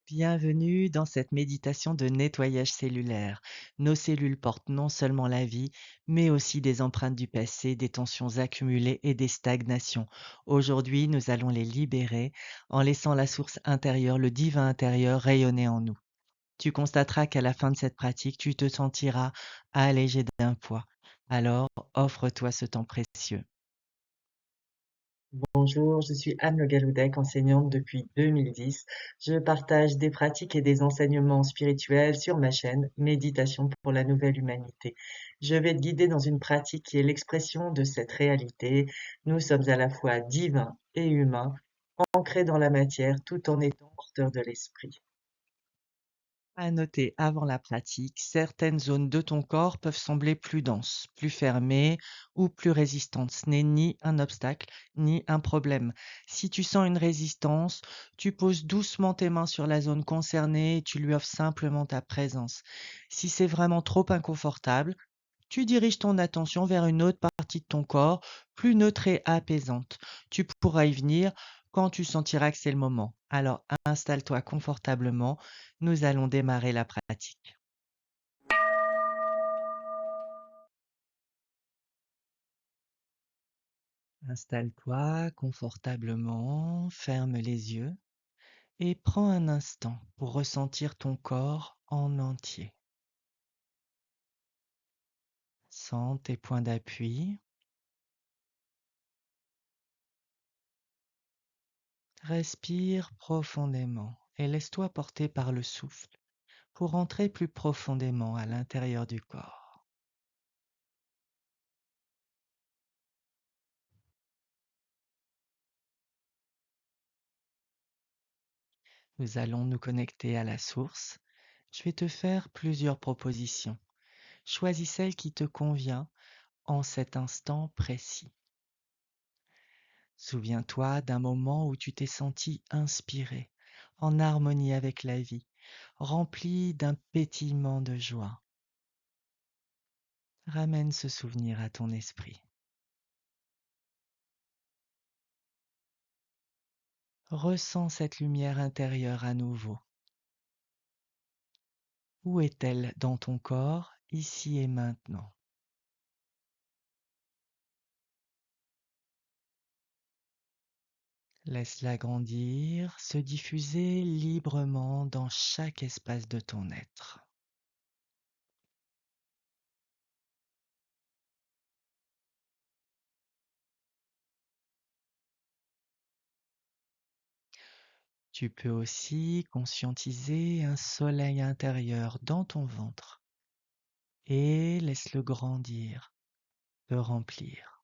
Bienvenue dans cette méditation de nettoyage cellulaire. Nos cellules portent non seulement la vie, mais aussi des empreintes du passé, des tensions accumulées et des stagnations. Aujourd'hui, nous allons les libérer en laissant la source intérieure, le divin intérieur rayonner en nous. Tu constateras qu'à la fin de cette pratique, tu te sentiras allégé d'un poids. Alors, offre-toi ce temps précieux. Bonjour, je suis Anne Le Galoudec, enseignante depuis 2010. Je partage des pratiques et des enseignements spirituels sur ma chaîne Méditation pour la nouvelle humanité. Je vais te guider dans une pratique qui est l'expression de cette réalité. Nous sommes à la fois divins et humains, ancrés dans la matière tout en étant porteurs de l'esprit. À noter avant la pratique, certaines zones de ton corps peuvent sembler plus denses, plus fermées ou plus résistantes. Ce n'est ni un obstacle, ni un problème. Si tu sens une résistance, tu poses doucement tes mains sur la zone concernée et tu lui offres simplement ta présence. Si c'est vraiment trop inconfortable, tu diriges ton attention vers une autre partie de ton corps, plus neutre et apaisante. Tu pourras y venir quand tu sentiras que c'est le moment. Alors installe-toi confortablement, nous allons démarrer la pratique. Installe-toi confortablement, ferme les yeux et prends un instant pour ressentir ton corps en entier. Sens tes points d'appui, respire profondément et laisse-toi porter par le souffle pour entrer plus profondément à l'intérieur du corps. Nous allons nous connecter à la source. Je vais te faire plusieurs propositions. Choisis celle qui te convient en cet instant précis. Souviens-toi d'un moment où tu t'es senti inspiré, en harmonie avec la vie, rempli d'un pétillement de joie. Ramène ce souvenir à ton esprit. Ressens cette lumière intérieure à nouveau. Où est-elle dans ton corps, ici et maintenant? Laisse-la grandir, se diffuser librement dans chaque espace de ton être. Tu peux aussi conscientiser un soleil intérieur dans ton ventre et laisse-le grandir, te remplir.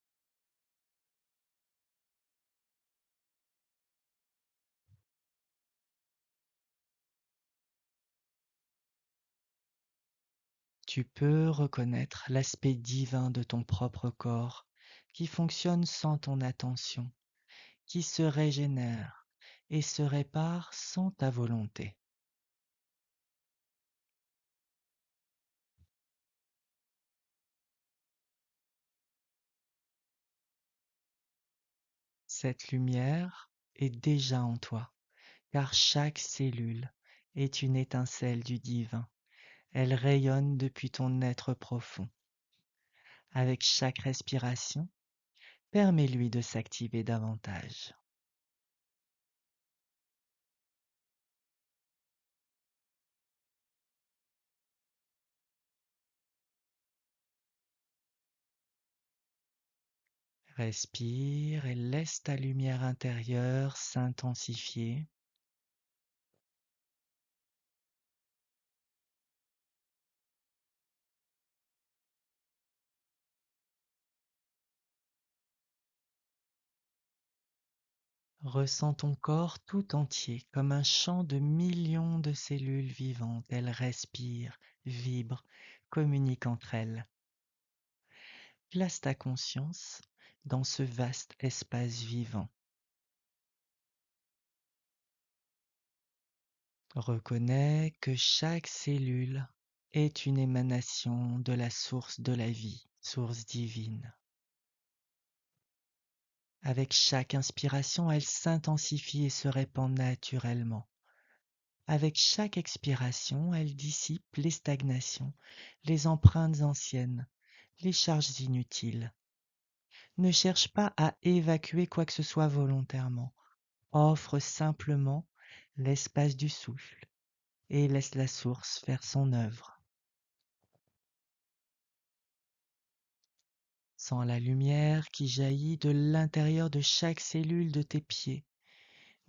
Tu peux reconnaître l'aspect divin de ton propre corps qui fonctionne sans ton attention, qui se régénère et se répare sans ta volonté. Cette lumière est déjà en toi, car chaque cellule est une étincelle du divin. Elle rayonne depuis ton être profond. Avec chaque respiration, permets-lui de s'activer davantage. Respire et laisse ta lumière intérieure s'intensifier. Ressens ton corps tout entier comme un champ de millions de cellules vivantes. Elles respirent, vibrent, communiquent entre elles. Place ta conscience dans ce vaste espace vivant. Reconnais que chaque cellule est une émanation de la source de la vie, source divine. Avec chaque inspiration, elle s'intensifie et se répand naturellement. Avec chaque expiration, elle dissipe les stagnations, les empreintes anciennes, les charges inutiles. Ne cherche pas à évacuer quoi que ce soit volontairement. Offre simplement l'espace du souffle et laisse la source faire son œuvre. Sens la lumière qui jaillit de l'intérieur de chaque cellule de tes pieds,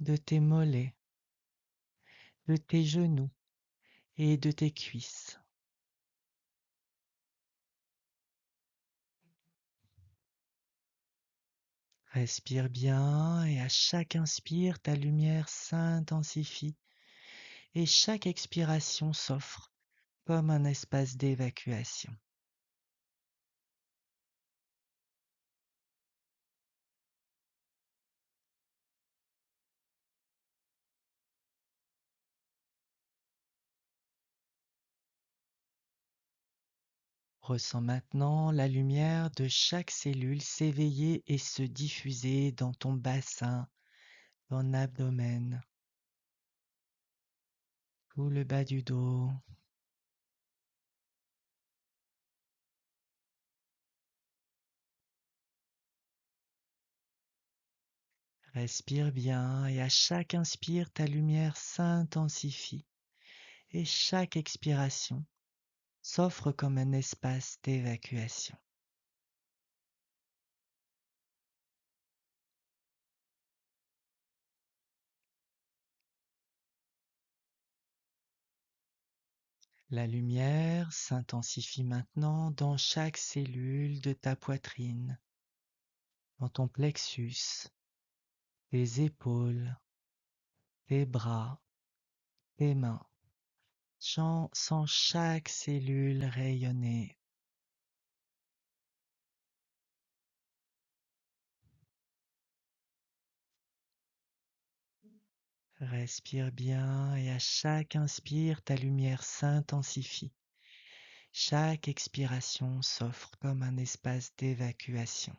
de tes mollets, de tes genoux et de tes cuisses. Respire bien et à chaque inspire, ta lumière s'intensifie et chaque expiration s'offre comme un espace d'évacuation. Ressens maintenant la lumière de chaque cellule s'éveiller et se diffuser dans ton bassin, ton abdomen, tout le bas du dos. Respire bien et à chaque inspire, ta lumière s'intensifie et chaque expiration s'offre comme un espace d'évacuation. La lumière s'intensifie maintenant dans chaque cellule de ta poitrine, dans ton plexus, tes épaules, tes bras, tes mains. Sens chaque cellule rayonner. Respire bien et à chaque inspire, ta lumière s'intensifie. Chaque expiration s'offre comme un espace d'évacuation.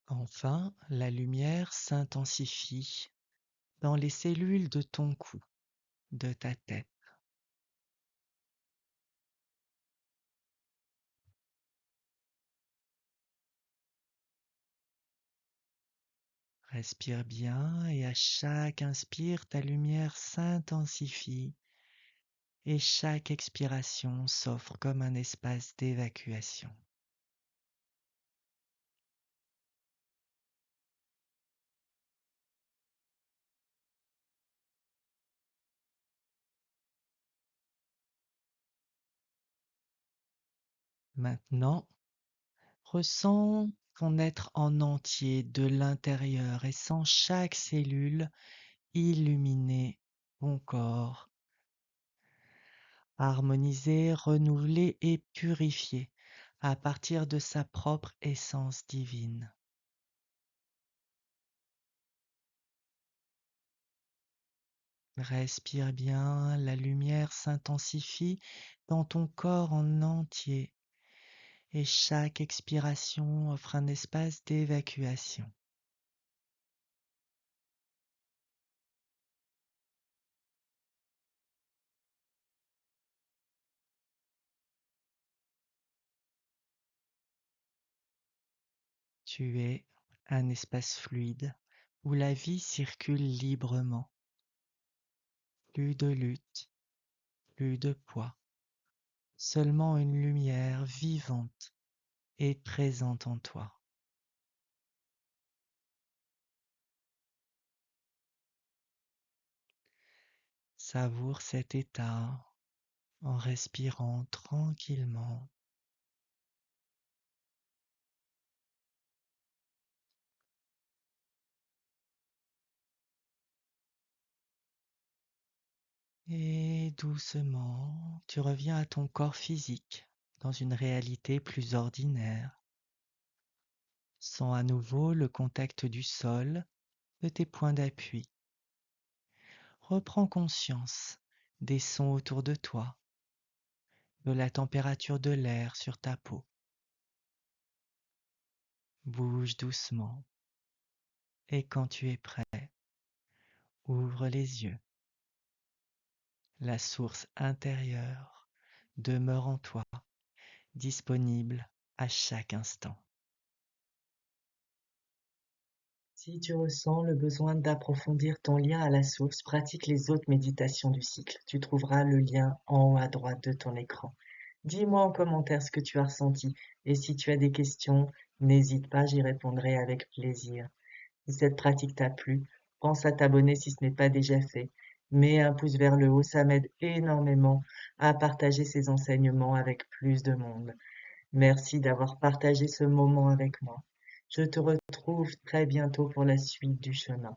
Enfin, la lumière s'intensifie dans les cellules de ton cou, de ta tête. Respire bien et à chaque inspire, ta lumière s'intensifie et chaque expiration s'offre comme un espace d'évacuation. Maintenant, ressens ton être en entier de l'intérieur et sens chaque cellule illuminer ton corps, harmoniser, renouveler et purifier à partir de sa propre essence divine. Respire bien, la lumière s'intensifie dans ton corps en entier et chaque expiration offre un espace d'évacuation. Tu es un espace fluide où la vie circule librement. Plus de lutte, plus de poids, seulement une lumière vivante et présente en toi. Savoure cet état en respirant tranquillement. Et doucement, tu reviens à ton corps physique dans une réalité plus ordinaire. Sens à nouveau le contact du sol, de tes points d'appui. Reprends conscience des sons autour de toi, de la température de l'air sur ta peau. Bouge doucement et quand tu es prêt, ouvre les yeux. La source intérieure demeure en toi, disponible à chaque instant. Si tu ressens le besoin d'approfondir ton lien à la source, pratique les autres méditations du cycle. Tu trouveras le lien en haut à droite de ton écran. Dis-moi en commentaire ce que tu as ressenti et si tu as des questions, n'hésite pas, j'y répondrai avec plaisir. Si cette pratique t'a plu, pense à t'abonner si ce n'est pas déjà fait. Mets un pouce vers le haut, ça m'aide énormément à partager ces enseignements avec plus de monde. Merci d'avoir partagé ce moment avec moi. Je te retrouve très bientôt pour la suite du chemin.